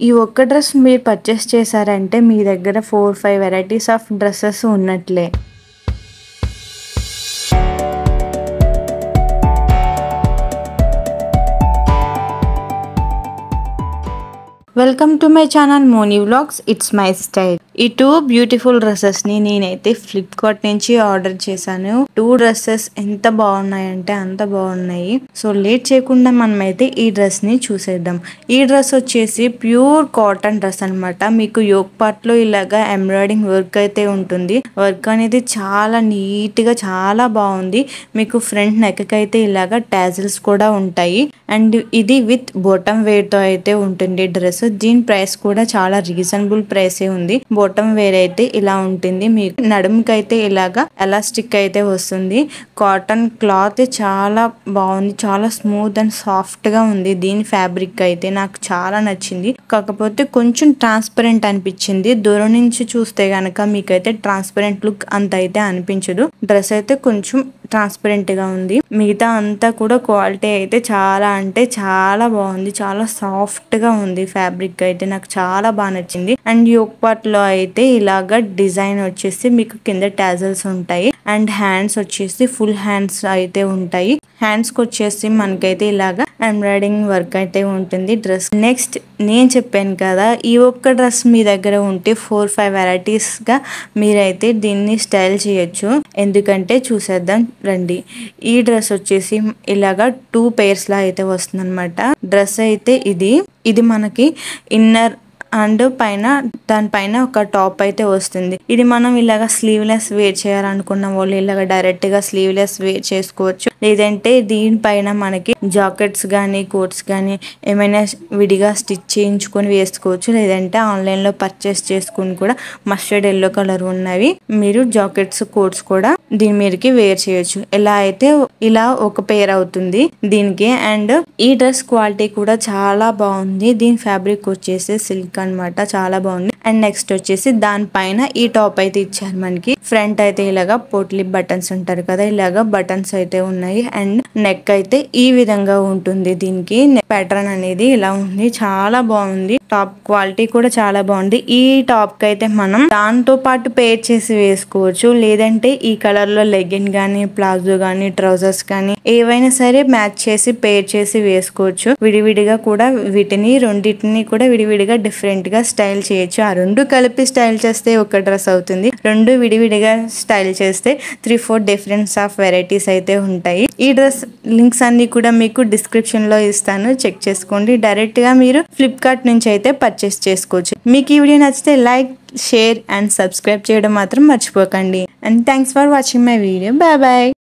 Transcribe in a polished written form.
ఈ ఒక్క డ్రెస్ మీరు పర్చేస్ చేశారంటే మీ దగ్గర 4-5 వెరైటీస్ ఆఫ్ డ్రెస్సెస్ ఉన్నట్లే. Welcome to my channel Moni vlogs. It's my style. ఈ 2 బ్యూటిఫుల్ డ్రెస్సెస్ ని నేనైతే ఫ్లిప్కార్ట్ నుంచి ఆర్డర్ చేశాను. 2 డ్రెస్సెస్ ఎంత బాగున్నాయంటే అంత బాగున్నాయి. సో లేట్ చేయకుండా మనమైతే ఈ డ్రెస్ ని చూసేద్దాం. ఈ డ్రెస్ వచ్చేసి ప్యూర్ కాటన్ డ్రెస్ అనమాట. మీకు యోక్ పార్ట్ లో ఇలాగా ఎంబ్రాయిడింగ్ వర్క్ అయితే ఉంటుంది. వర్క్ అనేది చాలా నీట్ గా చాలా బాగుంది. మీకు ఫ్రంట్ నెక్ అయితే ఇలాగా టాజిల్స్ కూడా ఉంటాయి. అండ్ ఇది విత్ బాటమ్ వేర్ తో అయితే ఉంటుంది డ్రెస్. దీని ప్రైస్ కూడా చాలా రీజనబుల్ ప్రైస్ ఉంది. బాటమ్ వేర్ అయితే ఇలా ఉంటుంది. మీకు నడుముకి అయితే ఇలాగా ఎలాస్టిక్ అయితే వస్తుంది. కాటన్ క్లాత్ చాలా బాగుంది. చాలా స్మూత్ అండ్ సాఫ్ట్ గా ఉంది. దీని ఫ్యాబ్రిక్ అయితే నాకు చాలా నచ్చింది. కాకపోతే కొంచెం ట్రాన్స్పరెంట్ అనిపించింది. దూరం నుంచి చూస్తే గనక మీకైతే ట్రాన్స్పరెంట్ లుక్ అంత అయితే అనిపించదు. డ్రెస్ అయితే కొంచెం ట్రాన్స్పరెంట్ గా ఉంది. మిగతా అంతా కూడా క్వాలిటీ అయితే చాలా అంటే చాలా బాగుంది. చాలా సాఫ్ట్ గా ఉంది. ఫ్యాబ్రిక్ అయితే నాకు చాలా బాగా నచ్చింది. అండ్ యోక్ పార్ట్ లో అయితే ఇలాగా డిజైన్ వచ్చేసి మీకు కింద టాజల్స్ ఉంటాయి. అండ్ హ్యాండ్స్ వచ్చేసి ఫుల్ హ్యాండ్స్ అయితే ఉంటాయి. హ్యాండ్స్ కి వచ్చేసి మనకైతే ఇలాగా ఎంబ్రాయిడింగ్ వర్క్ అయితే ఉంటుంది డ్రెస్. నెక్స్ట్ నేను చెప్పాను కదా, ఈ ఒక్క డ్రెస్ మీ దగ్గర ఉంటే 4-5 వెరైటీస్ గా మీరైతే దీన్ని స్టైల్ చేయొచ్చు. ఎందుకంటే చూసేద్దాం రండి. ఈ డ్రెస్ వచ్చేసి ఇలాగా 2 పేర్స్ లా అయితే వస్తుంది అనమాట. డ్రెస్ అయితే ఇది మనకి ఇన్నర్ అండ్ పైన దానిపైన ఒక టాప్ అయితే వస్తుంది. ఇది మనం ఇలాగ స్లీవ్లెస్ వేర్ చేయాలనుకున్న వాళ్ళు ఇలాగ డైరెక్ట్ గా స్లీవ్లెస్ వేర్ చేసుకోవచ్చు. లేదంటే దీనిపైన మనకి జాకెట్స్ గానీ కోట్స్ గానీ ఏమైనా విడిగా స్టిచ్ చేయించుకొని వేసుకోవచ్చు. లేదంటే ఆన్లైన్ లో పర్చేస్ చేసుకుని కూడా మస్టర్డ్ ఎల్లో కలర్ ఉన్నవి మీరు జాకెట్స్ కోట్స్ కూడా దీని మీదకి వేర్ చేయొచ్చు. ఇలా ఒక పేర్ అవుతుంది దీనికి. అండ్ ఈ డ్రెస్ క్వాలిటీ కూడా చాలా బాగుంది. దీని ఫ్యాబ్రిక్ వచ్చేసి సిల్క్ అన్నమాట. చాలా బాగుంది. అండ్ నెక్స్ట్ వచ్చేసి దానిపైన ఈ టాప్ అయితే ఇచ్చారు మనకి. ఫ్రంట్ అయితే ఇలాగా పోట్లీ బటన్స్ ఉంటారు కదా, ఇలాగా బటన్స్ అయితే ఉన్నాయి. అండ్ నెక్ అయితే ఈ విధంగా ఉంటుంది. దీనికి ప్యాటర్న్ అనేది ఇలా ఉంది. చాలా బాగుంది. టాప్ క్వాలిటీ కూడా చాలా బాగుంది. ఈ టాప్ కి అయితే మనం దాంతో పాటు పేర్ చేసి వేసుకోవచ్చు. లేదంటే ఈ కలర్ లో లెగిన్ గానీ ప్లాజో గానీ ట్రౌజర్స్ కానీ ఏవైనా సరే మ్యాచ్ చేసి పేర్ చేసి వేసుకోవచ్చు. విడివిడిగా కూడా రెండింటిని కూడా విడివిడిగా డిఫరెంట్ గా స్టైల్ చేయొచ్చు. ఆ 2 కలిపి స్టైల్ చేస్తే ఒక డ్రెస్ అవుతుంది. 2 విడివిడిగా స్టైల్ చేస్తే 3-4 డిఫరెన్స్ ఆఫ్ వెరైటీస్ అయితే ఉంటాయి. ఈ డ్రెస్ లింక్స్ అన్ని కూడా మీకు డిస్క్రిప్షన్ లో ఇస్తాను, చెక్ చేసుకోండి. డైరెక్ట్ గా మీరు ఫ్లిప్కార్ట్ నుంచి అయితే పర్చేస్ చేసుకోవచ్చు. మీకు ఈ వీడియో నచ్చితే లైక్, షేర్ అండ్ సబ్స్క్రైబ్ చేయడం మాత్రం మర్చిపోకండి. And thanks for watching my video. Bye bye.